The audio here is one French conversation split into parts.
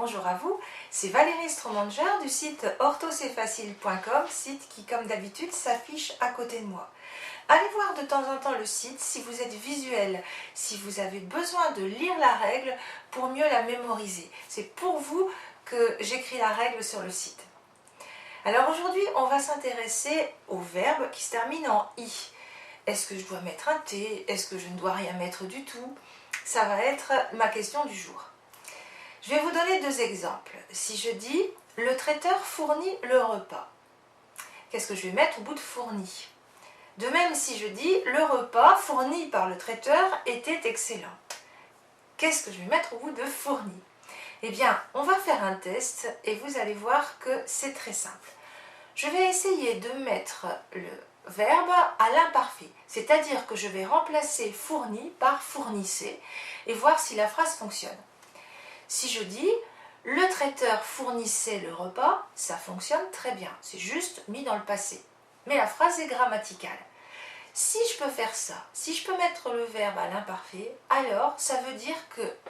bonjour à vous, c'est Valérie Stromanger du site orthoc'estfacile.com, site qui comme d'habitude s'affiche à côté de moi. Allez voir de temps en temps le site si vous êtes visuel, si vous avez besoin de lire la règle pour mieux la mémoriser. C'est pour vous que j'écris la règle sur le site. Alors aujourd'hui, on va s'intéresser au verbe qui se termine en « i ». Est-ce que je dois mettre un T? Est-ce que je ne dois rien mettre du tout? Ça va être ma question du jour. Je vais vous donner deux exemples. Si je dis « le traiteur fournit le repas », qu'est-ce que je vais mettre au bout de « fournit » ? De même, si je dis « le repas fourni par le traiteur était excellent », qu'est-ce que je vais mettre au bout de « fourni » ? Eh bien, on va faire un test et vous allez voir que c'est très simple. Je vais essayer de mettre le verbe à l'imparfait, c'est-à-dire que je vais remplacer fourni par fournissait et voir si la phrase fonctionne. Si je dis « le traiteur fournissait le repas », ça fonctionne très bien, c'est juste mis dans le passé. Mais la phrase est grammaticale. Si je peux faire ça, si je peux mettre le verbe à l'imparfait, alors ça veut dire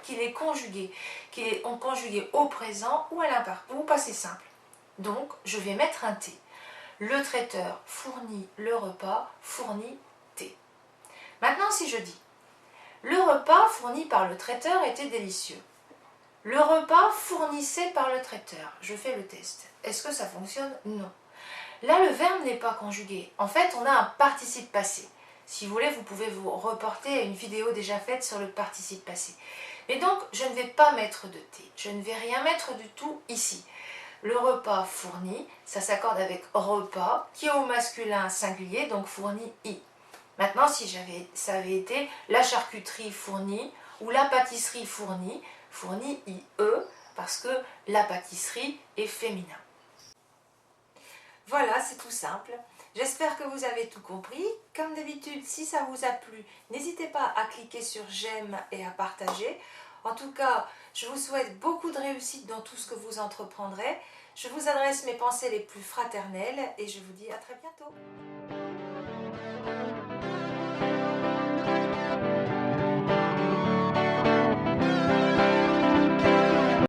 qu'il est conjugué, qu'il est conjugué au présent ou à l'imparfait, ou au passé simple. Donc, je vais mettre un T. Le traiteur fournit le repas, fournit T. Maintenant, si je dis « le repas fourni par le traiteur était délicieux », le repas fournissait par le traiteur. Je fais le test. Est-ce que ça fonctionne? Non. Là, le verbe n'est pas conjugué. En fait, on a un participe passé. Si vous voulez, vous pouvez vous reporter à une vidéo déjà faite sur le participe passé. Et donc, je ne vais pas mettre de T. Je ne vais rien mettre du tout ici. Le repas fourni, ça s'accorde avec repas, qui est au masculin singulier, donc fourni I. Maintenant, si ça avait été la charcuterie fournie ou la pâtisserie fournie, fourni IE, parce que la pâtisserie est féminin. Voilà, c'est tout simple. J'espère que vous avez tout compris. Comme d'habitude, si ça vous a plu, n'hésitez pas à cliquer sur j'aime et à partager. En tout cas, je vous souhaite beaucoup de réussite dans tout ce que vous entreprendrez. Je vous adresse mes pensées les plus fraternelles et je vous dis à très bientôt.